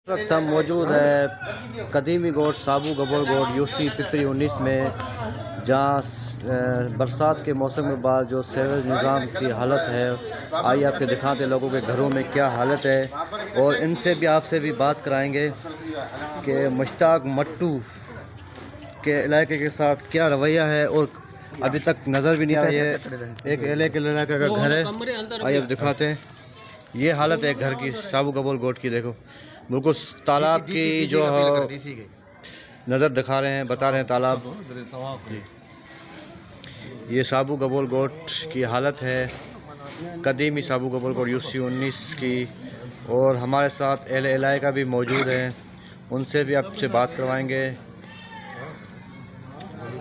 इस वक्त हम मौजूद है कदीमी गोट साबू गबोल गोट यूसी पिपरी 19 में, जहाँ बरसात के मौसम के बाद जो सीवरेज निज़ाम की हालत है, आइए आपके दिखाते लोगों के घरों में क्या हालत है और इनसे भी आपसे भी बात कराएंगे कि मुश्ताक मट्टू के इलाके के साथ क्या रवैया है और अभी तक नज़र भी नहीं आई है। एक इलाके का घर है, आइए आप दिखाते हैं। ये हालत है घर की साबू गबोल गोट की, देखो बिल्कुल तालाब की जो नज़र दिखा रहे हैं, बता रहे हैं तालाब। ये साबू गबोल गोट की हालत है, कदीमी साबू गबोल गोट यूसी 19 की। और हमारे साथ एल का भी मौजूद है, उनसे भी आपसे बात करवाएंगे।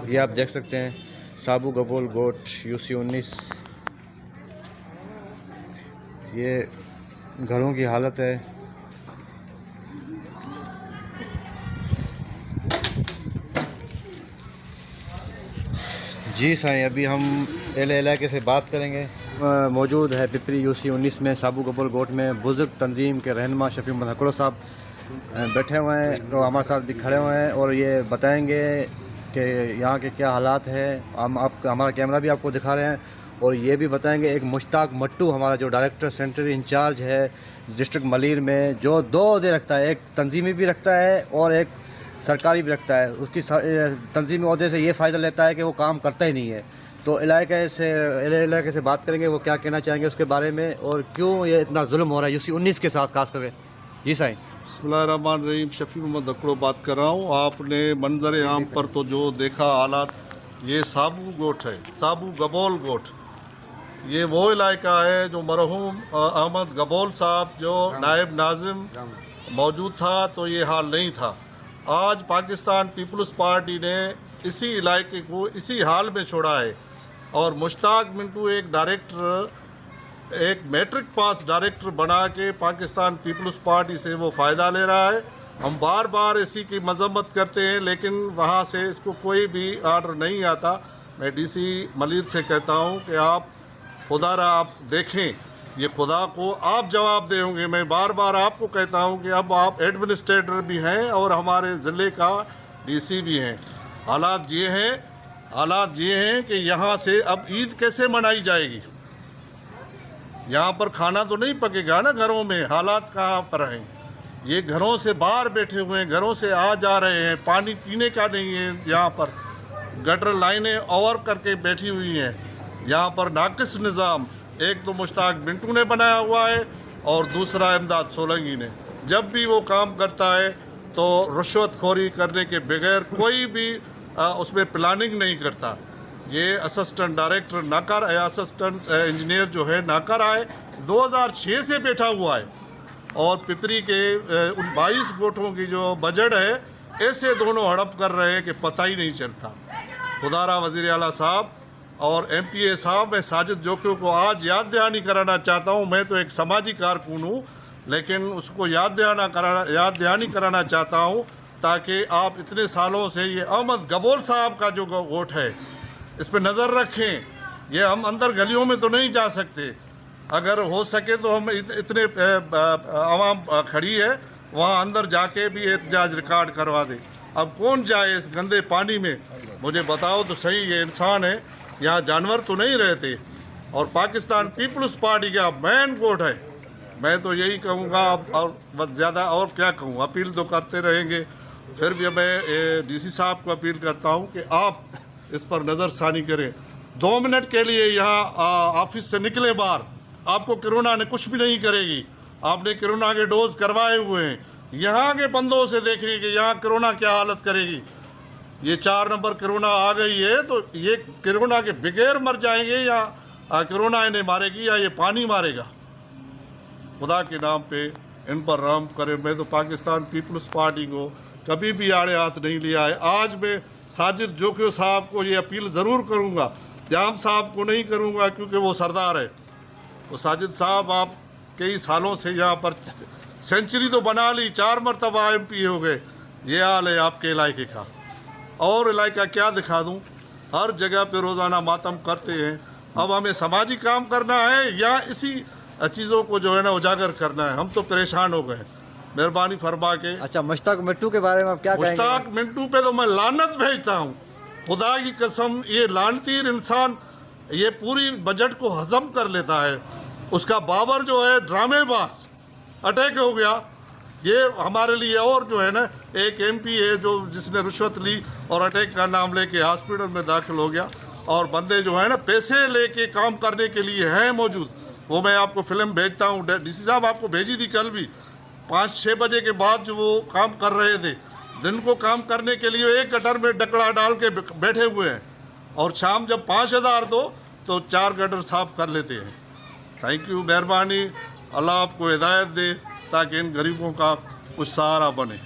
ये आप देख सकते हैं साबू गबोल गोट यूसी 19, ये घरों की हालत है। जी साईं, अभी हम इलाके से बात करेंगे। मौजूद है पिपरी यूसी 19 में साबू गबोल गोट में बुज़ुर्ग तंजीम के रहनुमा शफी मोहम्मद हकड़ो साहब बैठे हुए हैं, तो हमारे साथ भी खड़े हुए हैं और ये बताएंगे कि यहाँ के क्या हालात है। हम हमारा कैमरा भी आपको दिखा रहे हैं और ये भी बताएंगे एक मुश्ताक मट्टू हमारा जो डायरेक्टर सेंटर इंचार्ज है डिस्ट्रिक्ट मलीर में, जो दो अहदे रखता है, एक तंजीमी भी रखता है और एक सरकारी भी रखता है। उसकी तंजीमी अहदे से ये फ़ायदा लेता है कि वो काम करता ही नहीं है। तो इलाके से बात करेंगे, वो क्या कहना चाहेंगे उसके बारे में और क्यों ये इतना जुल्म हो रहा है यूसी 19 के साथ खास करके। जी साईं। बिस्मिल्लाहिर्रहमानिर्रहीम, शफी मोहम्मद हकड़ो बात कर रहा हूँ। आपने मंजर आम पर तो जो देखा हालात, ये साबू गोट है, साबू गबोल गोट। ये वो इलाका है जो मरहूम अहमद गबोल साहब जो नायब नाजिम मौजूद था तो ये हाल नहीं था। आज पाकिस्तान पीपल्स पार्टी ने इसी इलाके को इसी हाल में छोड़ा है और मुश्ताक मिंटू एक डायरेक्टर, एक मैट्रिक पास डायरेक्टर बना के पाकिस्तान पीपल्स पार्टी से वो फ़ायदा ले रहा है। हम बार बार इसी की मजम्मत करते हैं लेकिन वहाँ से इसको कोई भी आर्डर नहीं आता। मैं डीसी मलीर से कहता हूँ कि आप खुदारा आप देखें, ये खुदा को आप जवाब दे होंगे। मैं बार बार आपको कहता हूँ कि अब आप एडमिनिस्ट्रेटर भी हैं और हमारे ज़िले का डीसी भी हैं। हालात ये हैं कि यहाँ से अब ईद कैसे मनाई जाएगी? यहाँ पर खाना तो नहीं पकेगा ना घरों में। हालात कहाँ पर हैं? ये घरों से बाहर बैठे हुए हैं, घरों से आ जा रहे हैं, पानी पीने का नहीं है। यहाँ पर गटर लाइनें ओवर करके बैठी हुई हैं। यहाँ पर नाकिस निज़ाम एक तो मुश्ताक मिंटू ने बनाया हुआ है और दूसरा इमदाद सोलंगी ने। जब भी वो काम करता है तो रिश्वतखोरी करने के बगैर कोई भी उसमें प्लानिंग नहीं करता। ये असिस्टेंट डायरेक्टर नाकर है, असिस्टेंट इंजीनियर जो है नाकर आए 2006 से बैठा हुआ है और पिपरी के उन 22 गोटों की जो बजट है ऐसे दोनों हड़प कर रहे हैं कि पता ही नहीं चलता। खुदारा वज़ीर आला साहब और MPA साहब, मैं साजिद जोकियों को आज याद दहानी कराना चाहता हूँ। मैं तो एक समाजी कारकुन हूँ लेकिन उसको याद दहानी कराना चाहता हूँ ताकि आप इतने सालों से ये अहमद गबोल साहब का जो वोट है इस पर नज़र रखें। ये हम अंदर गलियों में तो नहीं जा सकते, अगर हो सके तो हम इतने आवाम खड़ी है वहाँ अंदर जाके भी एहतजाज रिकॉर्ड करवा दे। अब कौन जाए इस गंदे पानी में? मुझे बताओ तो सही, ये इंसान है, यहाँ जानवर तो नहीं रहते। और पाकिस्तान पीपल्स पार्टी का मेन गोट है। मैं तो यही कहूँगा, और बस ज़्यादा और क्या कहूँ, अपील तो करते रहेंगे। फिर भी मैं डीसी साहब को अपील करता हूँ कि आप इस पर नज़रसानी करें। 2 मिनट के लिए यहाँ ऑफिस से निकले बाहर, आपको कोरोना ने कुछ भी नहीं करेगी। आपने कोरोना के डोज करवाए हुए हैं, यहाँ के बंदों से देखें कि यहाँ कोरोना क्या हालत करेगी। ये 4 नंबर कोरोना आ गई है तो ये कोरोना के बगैर मर जाएंगे या कोरोना इन्हें मारेगी या ये पानी मारेगा? खुदा के नाम पे इन पर रहम करे। मैं तो पाकिस्तान पीपल्स पार्टी को कभी भी आड़े हाथ नहीं लिया है। आज मैं साजिद जोकियो साहब को ये अपील ज़रूर करूँगा, जाम साहब को नहीं करूँगा क्योंकि वो सरदार है। तो साजिद साहब, आप कई सालों से यहाँ पर सेंचुरी तो बना ली, 4 मरतबा MP हो गए, ये हाल है आपके इलाके का। और इलाका क्या दिखा दूं? हर जगह पे रोज़ाना मातम करते हैं। अब हमें समाजी काम करना है या इसी चीज़ों को जो है ना उजागर करना है? हम तो परेशान हो गए। मेहरबानी फरमा के। अच्छा, मुश्ताक मिट्टू के बारे में आप क्या कहेंगे? मुश्ताक मिंटू पे तो मैं लानत भेजता हूँ, खुदा की कसम। ये लानतीर इंसान ये पूरी बजट को हजम कर लेता है। उसका बाबर जो है ड्रामेबाज, अटैक हो गया। ये हमारे लिए, और जो है ना एक MP है जो जिसने रिश्वत ली और अटैक का नाम लेके हॉस्पिटल में दाखिल हो गया। और बंदे जो है ना पैसे लेके काम करने के लिए हैं मौजूद, वो मैं आपको फिल्म भेजता हूँ। DC साहब आपको भेजी थी कल भी। 5-6 बजे के बाद जो वो काम कर रहे थे, दिन को काम करने के लिए एक गटर में डकड़ा डाल के बैठे हुए हैं, और शाम जब 5,000 दो तो 4 गटर साफ कर लेते हैं। थैंक यू, मेहरबानी। अल्लाह आपको हिदायत दे ताकि इन गरीबों का कुछ सहारा बने।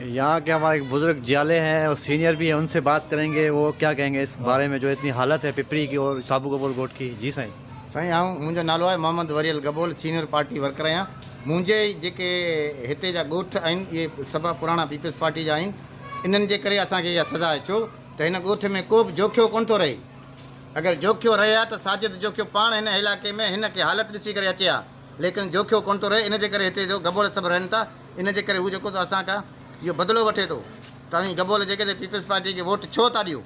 यहाँ के हमारे एक बुजुर्ग जियाले हैं और सीनियर भी हैं, उनसे बात करेंगे। वो क्या कहेंगे इस बारे में जो इतनी हालत है पिपरी की और साबू कबोल गोट की। जी साईं। साईं मुंहिंजो नालो आहे Mohammad Waryal Gabol, senior party worker आहियां। मुंहिंजे जेके हिते जा ॻोठ आहिनि इहे सभु पुराणा पीपल्स पार्टी जा आहिनि। इन्हनि जे करे असांखे इहा सज़ा आहे। छो त हिन ॻोठ में को बि जोखियो कोन थो रहे। अगरि जोखियो रहे हा त साजिद जोखियो पाण हिन इलाइक़े में हिन खे हालत ॾिसी करे अचे हा, लेकिन जोखियो कोन थो रहे। इन जे करे हिते जो गबोल सभु रहनि था, इन जे करे हू जेको असां खां इहो बदिलो वठे थो। तव्हां गबोल जेके पीपल्स पार्टी खे वोट छो था ॾियो?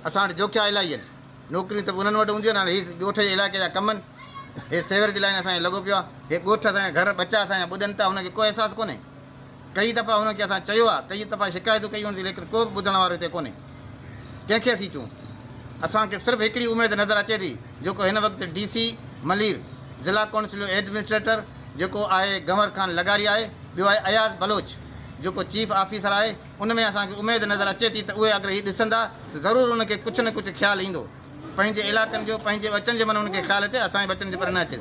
असां वटि जोखिया इलाही आहिनि, नौकिरियूं त उन्हनि वटि हूंदियूं आहिनि। हीअ ॻोठ जे इलाइक़े जा कमनि, हे सेवर जी लाइन असांखे लॻो पियो आहे। हे ॻोठ असांजा घर बचा असांजा ॿुॾनि था, हुनखे कोई अहसासु कोन्हे। कई दफ़ा हुनखे असां चयो आहे, कई दफ़ा शिकायतूं कयूं आहिनि, लेकिन को बि ॿुधण वारो हिते कोन्हे। कंहिंखे असीं चऊं? असांखे सिर्फ़ु हिकिड़ी उमेदु नज़र अचे थी, जेको हिन वक़्तु DC मलीर ज़िला काउंसिल एडमिनिस्ट्रेटर जेको आहे गंवर खान लगारी आहे, ॿियो आहे अयाज़ बलोच जेको चीफ ऑफिसर आहे। उन में असांखे उमेदु नज़र अचे थी त उहे अगरि हीअ ॾिसंदा त ज़रूरु उनखे कुझु न कुझु ख़्यालु ईंदो, पंहिंजे इलाइक़नि जो, पंहिंजे बचनि जे मन उनखे ख़्यालु अचे, असांजे बचनि जे पर न अचे।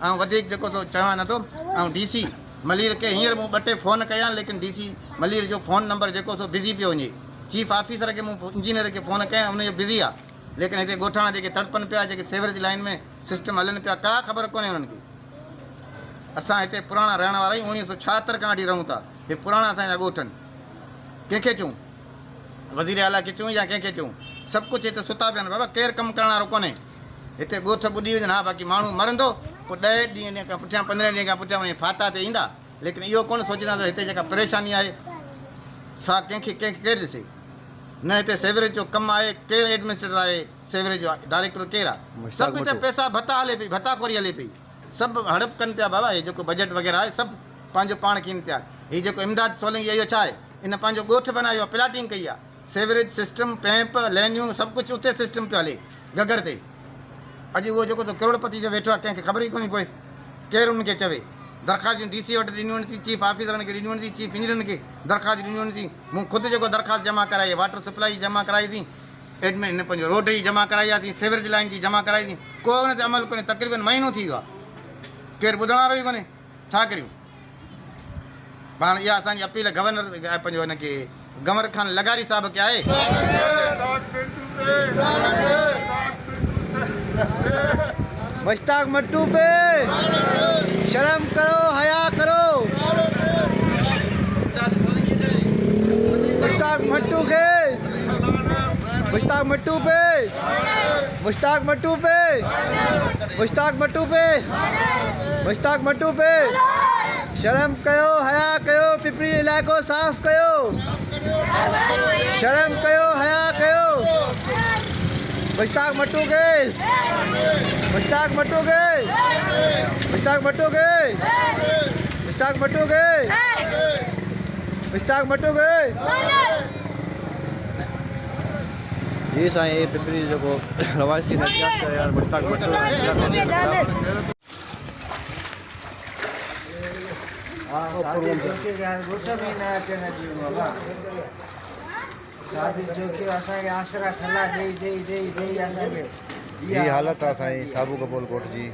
ऐं वधीक जेको सो चवां नथो। ऐं DC मलीर खे हींअर मूं 2 टे फ़ोन कया, लेकिन DC मलीर जो फ़ोन नंबर जेको सो बिज़ी पियो वञे। चीफ ऑफिसर खे मूं इंजीनियर खे फ़ोन कया, उनजो बिज़ी आहे। लेकिन हिते ॻोठाणा जेके तड़पनि पिया, जेके सेवर जी लाइन में सिस्टम हलनि पिया, का ख़बर कोन्हे उन्हनि खे। असां हिते पुराणा रहण वारा आहियूं, 1976 खां वठी रहूं था। हे पुराणा असांजा ॻोठ आहिनि। कंहिंखे चऊं? वज़ीर आला खे चऊं या कंहिंखे चऊं? सभु कुझु हिते सुता पिया आहिनि बाबा, केरु कमु करण वारो कोन्हे। हिते ॻोठ ॿुॾी वञनि, हा बाक़ी माण्हू मरंदो, पोइ 10 ॾींहं खां पुठियां 15 ॾींहं खां पुठियां वञी फाता ते ईंदा। लेकिन इहो कोन सोचींदा त हिते जेका परेशानी आहे सा कंहिंखे केरु ॾिसे। न हिते सेवरेज जो कमु आहे, केरु एडमिनिस्ट्रेटर आहे, सेवरेज जो डायरेक्टर केरु आहे? सभु हिते पैसा भत्ता हले पई, भत्ताखोरी हले पई, सभु हड़प कनि पिया बाबा। हे जेको बजट वग़ैरह आहे सभु पंहिंजो पाण कीन पिया। हीअ जेको इमदाद सोलंगी इहो छा आहे? इन पंहिंजो ॻोठ बनायो आहे, प्लाटिंग कई आहे, सेवरेज सिस्टम, पैंप, लैनियूं, सभु कुझु उते सिस्टम पियो हले गगर ते। अॼु उहो जेको करोड़पति जो वेठो आहे, कंहिंखे ख़बर ई कोन्हे पए केरु उनखे चवे। दरख़्वास्त DC वटि ॾिनियूं आहिनि, चीफ ऑफिसरनि खे ॾिनियूं आहिनि, चीफ इंजीनियरनि खे दरख़्वास्त ॾिनियूं आहिनि। मूं ख़ुदि जेको दरख़्वास्त जमा कराई, वाटर सप्लाई जमा कराईसीं, एडमिन पंहिंजो रोड जी जमा कराईसीं, सेवरेज लाइन जी जमा कराईसीं, को हुन ते अमल कोन्हे। तक़रीबन महीनो थी वियो आहे, केरु ॿुधण वारो ई कोन्हे। छा करियूं? पाण इहा असांजी अपील गवर्नर पंहिंजो हिनखे गंवर खान लगारी साहिब खे आहे। मुश्ताक मिट्टू पे शर्म करो, हया करो। मुश्ताक मिट्टू के, मुश्ताक मिट्टू पे, मुश्ताक मिट्टू पे, मुश्ताक मिट्टू पे, मुश्ताक मिट्टू पे शर्म कयो, हया कयो, पिपरी इलाइक़ो साफ़ कयो। शर्म कयो, हया कयो। मुश्ताक मिट्टू के, मुश्ताक मिट्टू के, मुश्ताक मिट्टू के, मुश्ताक मिट्टू के, मुश्ताक मिट्टू के। जी साईं, पिपरी जेको रवायती नशियात यार मुश्ताक मिट्टू ये हालत आहे साईं साबू कबोल कोट जी।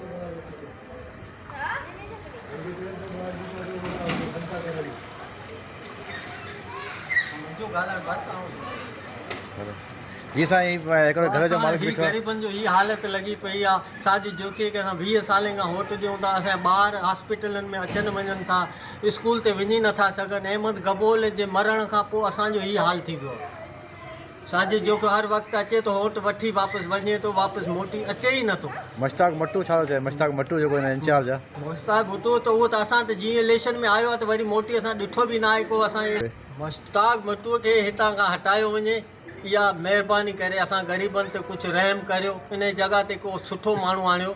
जी साईं, हिकिड़ो घर जो मालिक बीठो आहे। ग़रीबनि जो हीअ हालत लॻी पई आहे। साजिद जोकीअ खे असां 20 सालनि खां वोट ॾियूं था, असांजा ॿार हॉस्पिटलनि में अचनि वञनि था, स्कूल ते वञी नथा सघनि। अहमद गबोल जे मरण खां पोइ असांजो हीअ हाल थी वियो आहे। साजिद जो हर वक़्तु अचे तो वोट वठी वापसि वञे तो वापसि मोटी अचे ई नथो। मुश्ताक मट्टू छा थो चए? मुश्ताक मट्टू जेको हिन इंचार्ज आहे, मुश्ताक भुट्टो त उहो त असां त जीअं इलेक्शन में आयो आहे त वरी मोटी असां ॾिठो बि न आहे को। असां मुश्ताक भुट्टो खे हितां खां हटायो वञे, इहा महिरबानी करे असां ग़रीबनि ते कुझु रहम करियो। इन जॻह ते को सुठो माण्हू आणियो